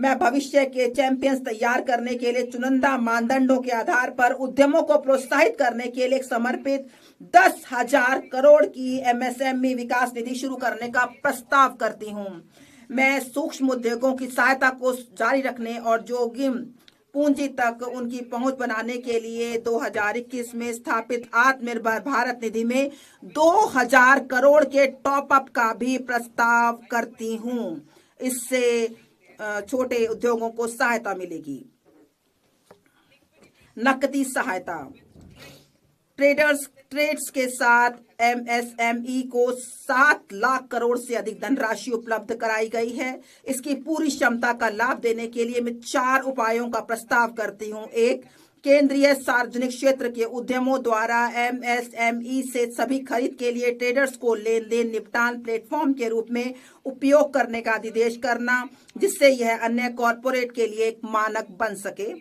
मैं भविष्य के चैंपियंस तैयार करने के लिए चुनिंदा मानदंडों के आधार पर उद्यमों को प्रोत्साहित करने के लिए एक समर्पित 10,000 करोड़ की एमएसएमई विकास निधि शुरू करने का प्रस्ताव करती हूं। मैं सूक्ष्म उद्योगों की सहायता को जारी रखने और जोखिम पूंजी तक उनकी पहुंच बनाने के लिए 2021 में स्थापित आत्मनिर्भर भारत निधि में 2,000 करोड़ के टॉप अप का भी प्रस्ताव करती हूं। इससे छोटे उद्योगों को सहायता मिलेगी। नकदी सहायता। ट्रेड्स के साथ एमएसएमई को 7 लाख करोड़ से अधिक धनराशि उपलब्ध कराई गई है। इसकी पूरी क्षमता का लाभ देने के लिए मैं 4 उपायों का प्रस्ताव करती हूं। 1, केंद्रीय सार्वजनिक क्षेत्र के उद्यमों द्वारा एमएसएमई से सभी खरीद के लिए ट्रेडर्स को लेन देन निपटान प्लेटफॉर्म के रूप में उपयोग करने का निर्देश करना, जिससे यह अन्य कॉरपोरेट के लिए एक मानक बन सके।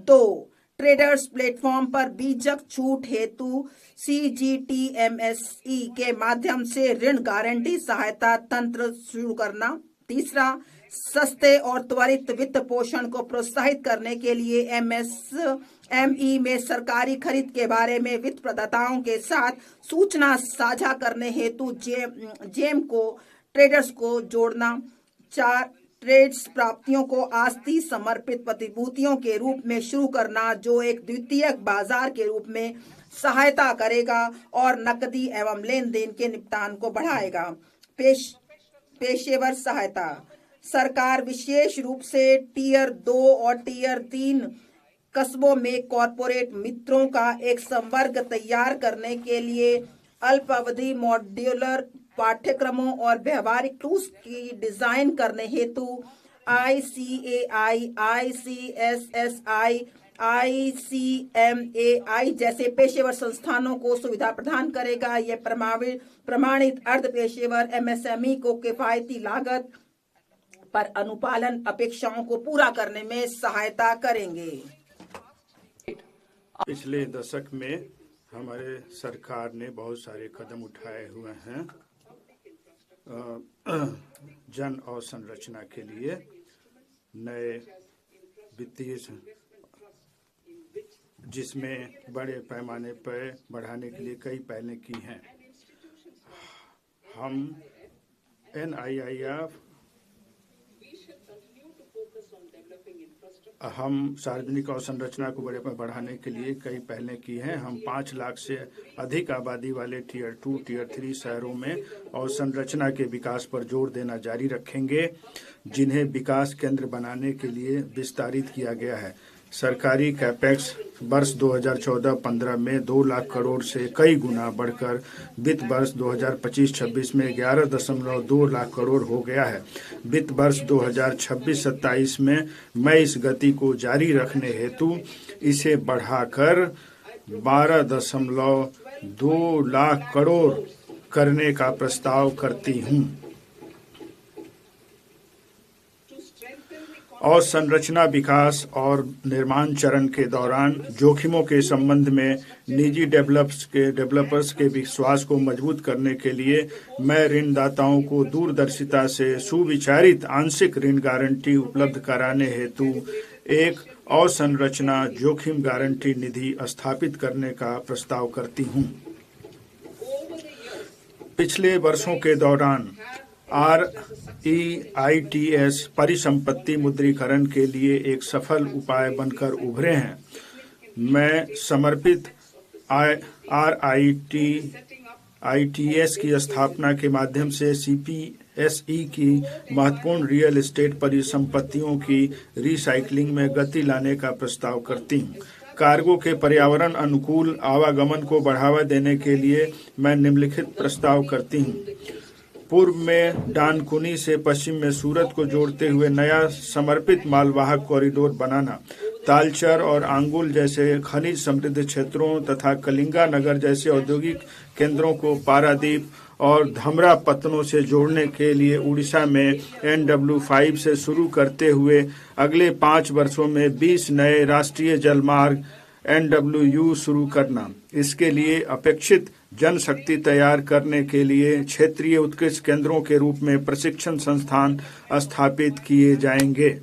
2, ट्रेडर्स प्लेटफॉर्म पर बीजक छूट हेतु सीजीटीएमएसई के माध्यम से ऋण गारंटी सहायता तंत्र शुरू करना। 3, सस्ते और त्वरित वित्त पोषण को प्रोत्साहित करने के लिए एमएसएमई में सरकारी खरीद के बारे में वित्त प्रदाताओं के साथ सूचना साझा करने हेतु जेम को ट्रेडर्स को जोड़ना। 4, ट्रेड्स प्राप्तियों को आस्ती समर्पित प्रतिभूतियों के रूप में शुरू करना, जो एक द्वितीयक बाजार के रूप में सहायता करेगा और नकदी एवं लेन देन के निपटान को बढ़ाएगा। पेशेवर सहायता। सरकार विशेष रूप से टियर 2 और टियर 3 कस्बों में कॉरपोरेट मित्रों का एक संवर्ग तैयार करने के लिए अल्पावधि मॉड्यूलर पाठ्यक्रमों और व्यवहारिक टूल्स की डिजाइन करने हेतु ICAI, ICSSI, ICMAI जैसे पेशेवर संस्थानों को सुविधा प्रदान करेगा। यह प्रमाणित अर्ध पेशेवर एमएसएमई को किफायती लागत पर अनुपालन अपेक्षाओं को पूरा करने में सहायता करेंगे। पिछले दशक में हमारे सरकार ने बहुत सारे कदम उठाए हुए हैं जन अवसंरचना के लिए, नए वित्तीय जिसमें बड़े पैमाने पर बढ़ाने के लिए कई पहलें की हैं। हम NIIF हम सार्वजनिक अवसंरचना को बड़े पर बढ़ाने के लिए कई पहलें की हैं। हम 5 लाख से अधिक आबादी वाले टियर 2, टियर 3 शहरों में अवसंरचना के विकास पर जोर देना जारी रखेंगे, जिन्हें विकास केंद्र बनाने के लिए विस्तारित किया गया है। सरकारी कैपेक्स वर्ष 2014-15 में 2 लाख करोड़ से कई गुना बढ़कर वित्त वर्ष 2025-26 में 11.2 लाख करोड़ हो गया है। वित्त वर्ष 2026-27 में मैं इस गति को जारी रखने हेतु इसे बढ़ाकर 12.2 लाख करोड़ करने का प्रस्ताव करती हूँ। और संरचना विकास और निर्माण चरण के दौरान जोखिमों के संबंध में निजी डेवलपर्स के विश्वास को मजबूत करने के लिए मैं ऋणदाताओं को दूरदर्शिता से सुविचारित आंशिक ऋण गारंटी उपलब्ध कराने हेतु एक अवसंरचना जोखिम गारंटी निधि स्थापित करने का प्रस्ताव करती हूँ। पिछले वर्षों के दौरान REITs परिसंपत्ति मुद्रीकरण के लिए एक सफल उपाय बनकर उभरे हैं। मैं समर्पित REITs की स्थापना के माध्यम से CPSE की महत्वपूर्ण रियल एस्टेट परिसंपत्तियों की रिसाइकलिंग में गति लाने का प्रस्ताव करती हूँ। कार्गो के पर्यावरण अनुकूल आवागमन को बढ़ावा देने के लिए मैं निम्नलिखित प्रस्ताव करती हूँ। पूर्व में डानकुनी से पश्चिम में सूरत को जोड़ते हुए नया समर्पित मालवाहक कॉरिडोर बनाना, तालचर और आंगुल जैसे खनिज समृद्ध क्षेत्रों तथा कलिंगा नगर जैसे औद्योगिक केंद्रों को पारादीप और धमरा पत्तनों से जोड़ने के लिए उड़ीसा में NW5 से शुरू करते हुए अगले 5 वर्षों में 20 नए राष्ट्रीय जलमार्ग NWU शुरू करना। इसके लिए अपेक्षित जनशक्ति तैयार करने के लिए क्षेत्रीय उत्कृष्ट केंद्रों के रूप में प्रशिक्षण संस्थान स्थापित किए जाएंगे।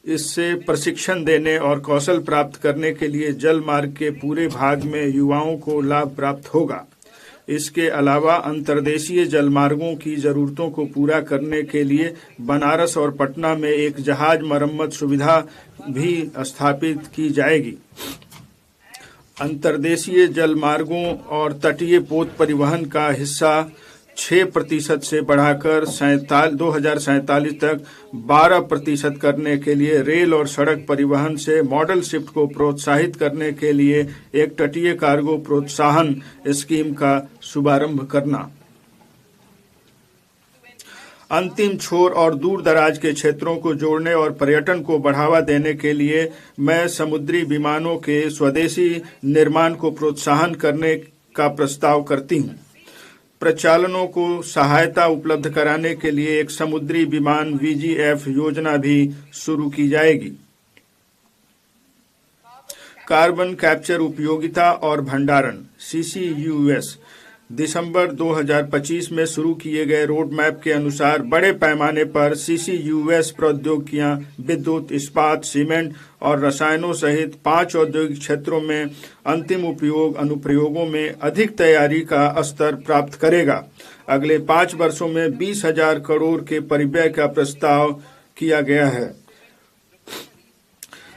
इससे प्रशिक्षण देने और कौशल प्राप्त करने के लिए जल मार्ग के पूरे भाग में युवाओं को लाभ प्राप्त होगा। इसके अलावा अंतर्देशीय जलमार्गों की जरूरतों को पूरा करने के लिए बनारस और पटना में एक जहाज मरम्मत सुविधा भी स्थापित की जाएगी। अंतर्देशीय जलमार्गों और तटीय पोत परिवहन का हिस्सा 6% से बढ़ाकर 2047 तक 12% करने के लिए रेल और सड़क परिवहन से मॉडल शिफ्ट को प्रोत्साहित करने के लिए एक तटीय कार्गो प्रोत्साहन स्कीम का शुभारंभ करना। अंतिम छोर और दूर दराज के क्षेत्रों को जोड़ने और पर्यटन को बढ़ावा देने के लिए मैं समुद्री विमानों के स्वदेशी निर्माण को प्रोत्साहन करने का प्रस्ताव करती हूँ। प्रचालनों को सहायता उपलब्ध कराने के लिए एक समुद्री विमान VGF योजना भी शुरू की जाएगी। कार्बन कैप्चर उपयोगिता और भंडारण CCUS दिसंबर 2025 में शुरू किए गए रोड मैप के अनुसार बड़े पैमाने पर CCUS प्रौद्योगिकियां विद्युत, इस्पात, सीमेंट और रसायनों सहित 5 औद्योगिक क्षेत्रों में अंतिम उपयोग अनुप्रयोगों में अधिक तैयारी का स्तर प्राप्त करेगा। अगले 5 वर्षों में 20,000 करोड़ के परिव्यय का प्रस्ताव किया गया है।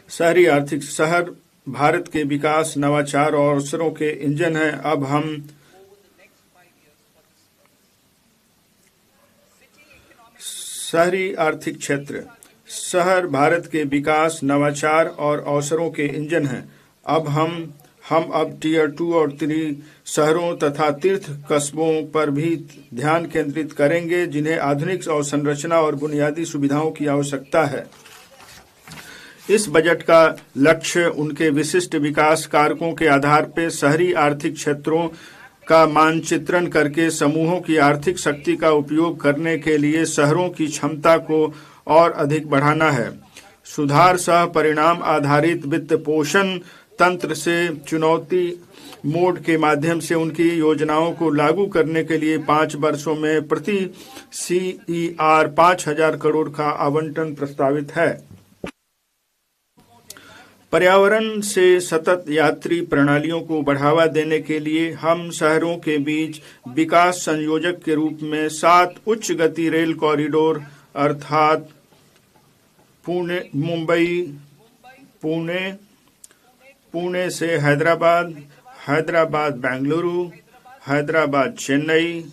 शहरी आर्थिक शहर भारत के विकास, नवाचार और अवसरों के इंजन हैं। अब हम शहरी आर्थिक क्षेत्र। शहर भारत के विकास, नवाचार और अवसरों के इंजन हैं। हम टियर 2 और 3 शहरों तथा तीर्थ कस्बों पर भी ध्यान केंद्रित करेंगे जिन्हें आधुनिक अवसंरचना और बुनियादी सुविधाओं की आवश्यकता है। इस बजट का लक्ष्य उनके विशिष्ट विकास कारकों के आधार पर शहरी आर्थिक क्षेत्रों का मानचित्रण करके समूहों की आर्थिक शक्ति का उपयोग करने के लिए शहरों की क्षमता को और अधिक बढ़ाना है। सुधार सह परिणाम आधारित वित्त पोषण तंत्र से चुनौती मोड के माध्यम से उनकी योजनाओं को लागू करने के लिए 5 वर्षों में प्रति CER 5,000 करोड़ का आवंटन प्रस्तावित है। पर्यावरण से सतत यात्री प्रणालियों को बढ़ावा देने के लिए हम शहरों के बीच विकास संयोजक के रूप में 7 उच्च गति रेल कॉरिडोर अर्थात पुणे से हैदराबाद, हैदराबाद बेंगलुरु, हैदराबाद चेन्नई,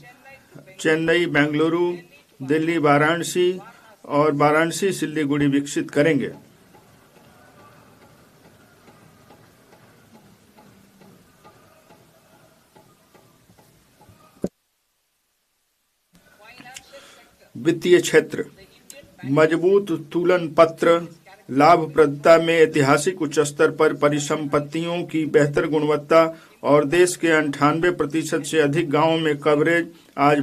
चेन्नई बेंगलुरु, दिल्ली वाराणसी और वाराणसी सिलीगुड़ी विकसित करेंगे। वित्तीय क्षेत्र। मजबूत तुलन पत्र, लाभप्रदता में ऐतिहासिक उच्च स्तर पर परिसंपत्तियों की बेहतर गुणवत्ता और देश के 98% से अधिक गांवों में कवरेज आज